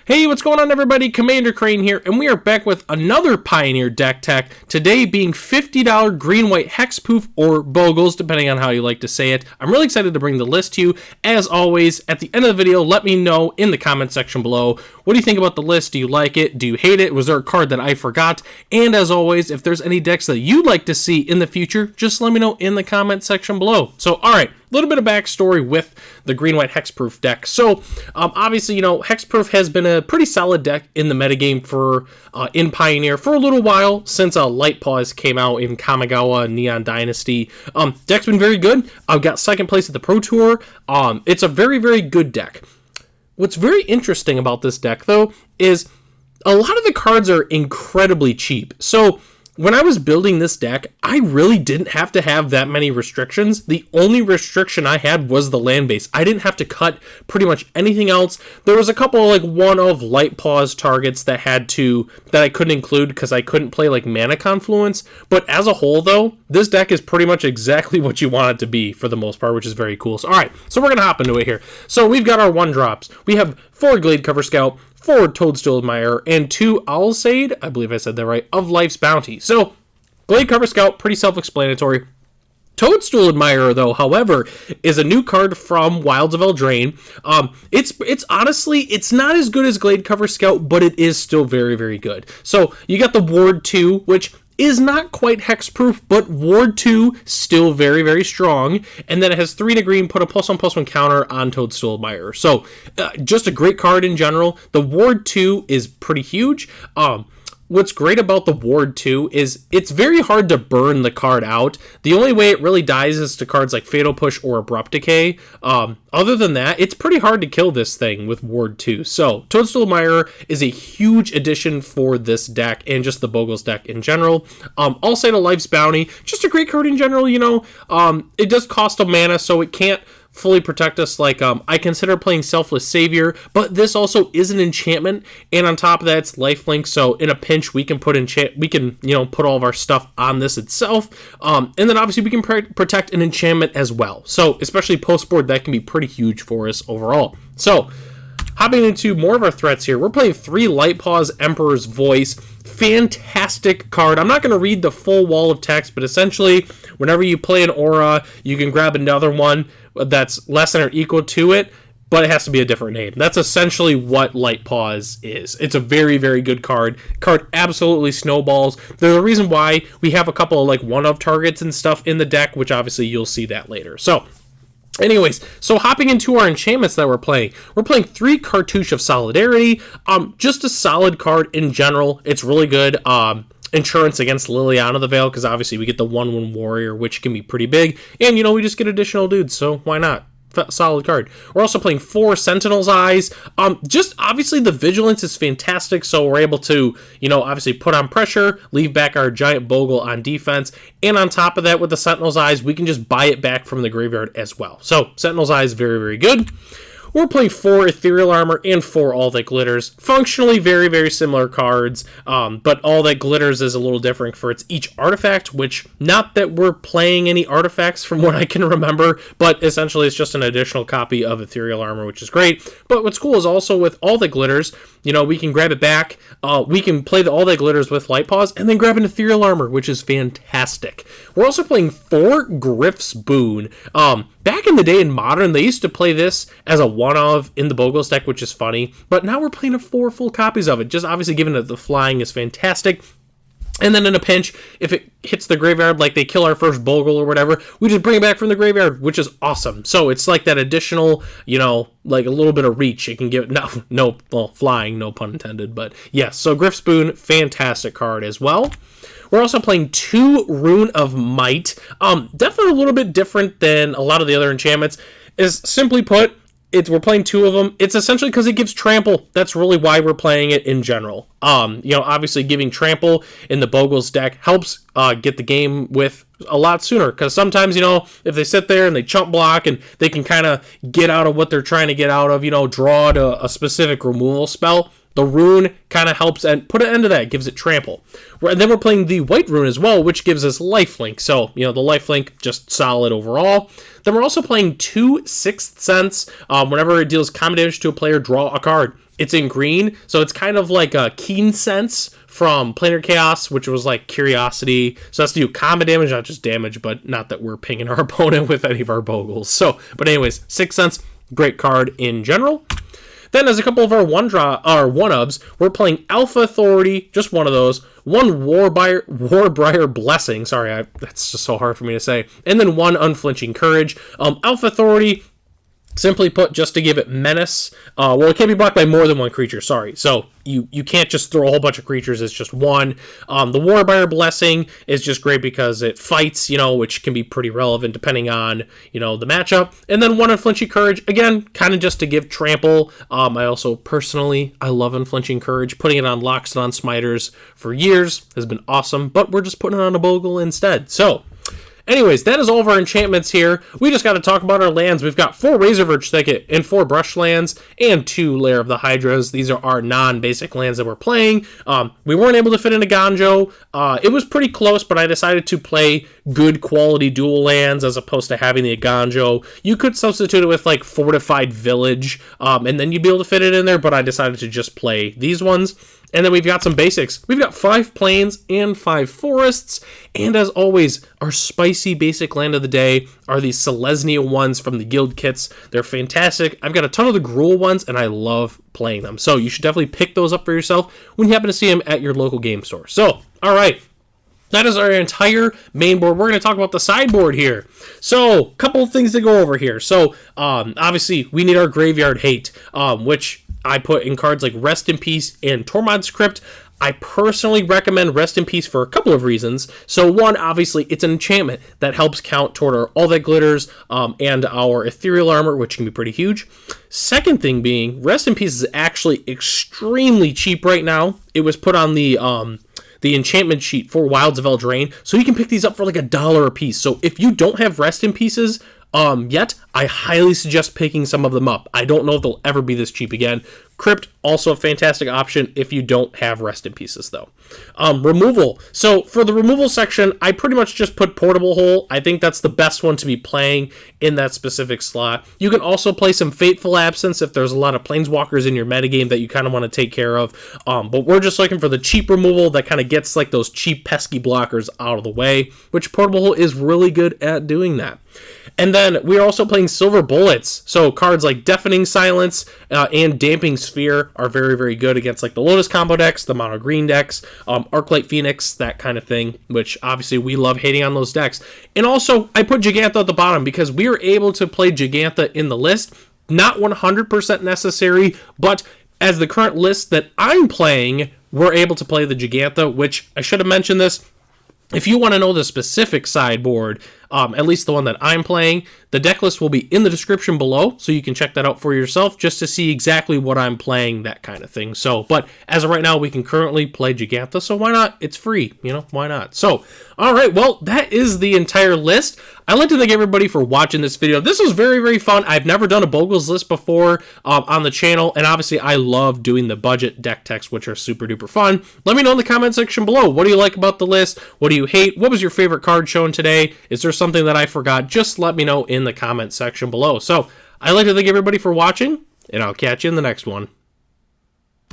Hey, what's going on everybody? Commander Crane here, and we are back with another Pioneer deck tech, today being $50 green-white Hexproof or Bogles, depending on how you like to say it. I'm really excited to bring the list to you. As always, at the end of the video, let me know in the comment section below, what do you think about the list? Do you like it? Do you hate it? Was there a card that I forgot? And as always, if there's any decks that you'd like to see in the future, just let me know in the comment section below. So, alright. A little bit of backstory with the green-white Hexproof deck. So, obviously, Hexproof has been a pretty solid deck in the metagame for in Pioneer for a little while, since Light-paws came out in Kamigawa and Neon Dynasty. Deck's been very good. I've got second place at the Pro Tour. It's a very, very good deck. What's very interesting about this deck, though, is a lot of the cards are incredibly cheap. So, when I was building this deck, I really didn't have to have that many restrictions. The only restriction I had was the land base. I didn't have to cut pretty much anything else. There was a couple of one-of Light-paws targets that I couldn't include because I couldn't play Mana Confluence. But as a whole, though, this deck is pretty much exactly what you want it to be for the most part, which is very cool. So, alright, so we're going to hop into it here. So we've got our 1-drops. We have 4 Gladecover Scout, 4 Toadstool Admirer, and 2 Owlshade, I believe I said that right, of Life's Bounty. So, Gladecover Scout, pretty self-explanatory. Toadstool Admirer, though, however, is a new card from Wilds of Eldraine. It's honestly, it's not as good as Gladecover Scout, but it is still very, very good. So, you got the Ward 2, which is not quite hexproof, but Ward 2 still very, very strong. And then it has 3 to green, put a +1/+1 counter on Toadstool Admirer. So, just a great card in general. The Ward 2 is pretty huge. What's great about the Ward 2 is it's very hard to burn the card out. The only way it really dies is to cards like Fatal Push or Abrupt Decay. Other than that, it's pretty hard to kill this thing with Ward 2. So, Toadstool Admirer is a huge addition for this deck and just the Bogles deck in general. Also, to Life's Bounty, just a great card in general, It does cost a mana, so it can't fully protect us. I consider playing Selfless Savior, but this also is an enchantment, and on top of that, it's lifelink, so in a pinch, we can put put all of our stuff on this itself, and then obviously we can protect an enchantment as well. So, especially post-board, that can be pretty huge for us overall. So, hopping into more of our threats here, we're playing 3 Light-paws Emperor's Voice. Fantastic card. I'm not going to read the full wall of text, but essentially, whenever you play an aura, you can grab another one that's less than or equal to it, but it has to be a different name. That's essentially what Light-paws is. It's a very, very good card. Card absolutely snowballs. There's a reason why we have a couple of one-of targets and stuff in the deck, which obviously you'll see that later. So, anyways, so hopping into our enchantments that we're playing 3 Cartouche of Solidarity. Just a solid card in general. It's really good. Insurance against Liliana of the Veil, because obviously we get the 1/1 warrior, which can be pretty big, and we just get additional dudes, so why not? Solid card. We're also playing 4 Sentinel's Eyes. Just obviously the vigilance is fantastic, so we're able to, obviously put on pressure, leave back our giant Bogle on defense, and on top of that, with the Sentinel's Eyes, we can just buy it back from the graveyard as well. So, Sentinel's Eyes, very, very good. We're playing 4 Ethereal Armor and 4 All That Glitters. Functionally very, very similar cards, but All That Glitters is a little different for its each artifact, which, not that we're playing any artifacts from what I can remember, but essentially it's just an additional copy of Ethereal Armor, which is great. But what's cool is also with All That Glitters, we can grab it back, we can play the All That Glitters with Light-paws, and then grab an Ethereal Armor, which is fantastic. We're also playing 4 Griff's Boon. Back in the day in Modern, they used to play this as a one-of in the Bogles deck, which is funny, but now we're playing 4 full copies of it, just obviously given that the flying is fantastic. And then in a pinch, if it hits the graveyard, they kill our first Bogle or whatever, we just bring it back from the graveyard, which is awesome. So it's that additional, a little bit of reach. It can give, flying, no pun intended, but yes. So Griff's Boon, fantastic card as well. We're also playing 2 Rune of Might. Definitely a little bit different than a lot of the other enchantments. Is simply put, we're playing 2 of them. It's essentially because it gives trample. That's really why we're playing it in general. Obviously giving trample in the Bogles deck helps get the game with a lot sooner. Because sometimes, if they sit there and they chump block and they can kind of get out of what they're trying to get out of, draw to a specific removal spell, The rune kind of helps and put an end to that. It gives it trample. And then we're playing the white rune as well, which gives us lifelink. So, the lifelink, just solid overall. Then we're also playing 2 Sixth Sense. Whenever it deals combat damage to a player, draw a card. It's in green, so it's kind of like a Keen Sense from Planar Chaos, which was like Curiosity. So that's to do combat damage, not just damage, but not that we're pinging our opponent with any of our Bogles. So, but anyways, Sixth Sense, great card in general. Then as a couple of our one-ubs, we're playing Alpha Authority, just one of those, one Warbriar Blessing, sorry, that's just so hard for me to say, and then one Unflinching Courage. Alpha Authority, simply put, just to give it menace. Well, it can't be blocked by more than one creature, sorry. So you can't just throw a whole bunch of creatures, it's just one. The Warbriar Blessing is just great because it fights, which can be pretty relevant depending on, the matchup. And then one Unflinching Courage, again, kind of just to give trample. I also personally, I love Unflinching Courage. Putting it on Loxodon Smiters for years has been awesome, but we're just putting it on a Bogle instead. So, anyways, that is all of our enchantments here. We just got to talk about our lands. We've got 4 Razorverge Thicket and 4 Brush lands and 2 Lair of the Hydras. These are our non-basic lands that we're playing. We weren't able to fit in a Ganjo. It was pretty close, but I decided to play good quality dual lands as opposed to having the Ganjo. You could substitute it with like Fortified Village, and then you'd be able to fit it in there, but I decided to just play these ones. And then we've got some basics. We've got 5 plains and 5 forests. And as always, our spicy basic land of the day are these Selesnya ones from the guild kits. They're fantastic. I've got a ton of the Gruul ones, and I love playing them. So you should definitely pick those up for yourself when you happen to see them at your local game store. So, all right. That is our entire main board. We're going to talk about the sideboard here. So, a couple of things to go over here. So, obviously, we need our Graveyard Hate, which I put in cards like Rest in Peace and Tormod's Crypt. I personally recommend Rest in Peace for a couple of reasons. So one, obviously, it's an enchantment that helps count toward our All That Glitters and our Ethereal Armor, which can be pretty huge. Second thing being, Rest in Peace is actually extremely cheap right now. It was put on the enchantment sheet for Wilds of Eldraine, so you can pick these up for like $1 a piece. So if you don't have Rest in Pieces yet, I highly suggest picking some of them up. I don't know if they'll ever be this cheap again. Crypt, also a fantastic option if you don't have Rest in Pieces, though. Removal. So for the removal section, I pretty much just put Portable Hole. I think that's the best one to be playing in that specific slot. You can also play some Fateful Absence if there's a lot of Planeswalkers in your metagame that you kind of want to take care of. But we're just looking for the cheap removal that kind of gets like those cheap pesky blockers out of the way, which Portable Hole is really good at doing that. And then we're also playing Silver Bullets. So cards like Deafening Silence and Damping Sphere are very, very good against like the Lotus combo decks, the mono green decks, Arclight Phoenix, that kind of thing, which obviously we love hating on those decks. And also, I put Gigantha at the bottom because we were able to play Gigantha in the list. Not 100% necessary, but as the current list that I'm playing, we're able to play the Gigantha, which I should have mentioned this. If you want to know the specific sideboard, at least the one that I'm playing, the deck list will be in the description below, so you can check that out for yourself just to see exactly what I'm playing, that kind of thing. So, but as of right now, we can currently play Gigantha, so why not? It's free, why not? So, all right, well, that is the entire list. I'd like to thank everybody for watching this video. This was very, very fun. I've never done a Bogles list before on the channel, and obviously I love doing the budget deck techs, which are super duper fun. Let me know in the comment section below. What do you like about the list? What do you hate? What was your favorite card shown today? Is there something that I forgot? Just let me know in the comment section below. So I'd like to thank everybody for watching, and I'll catch you in the next one.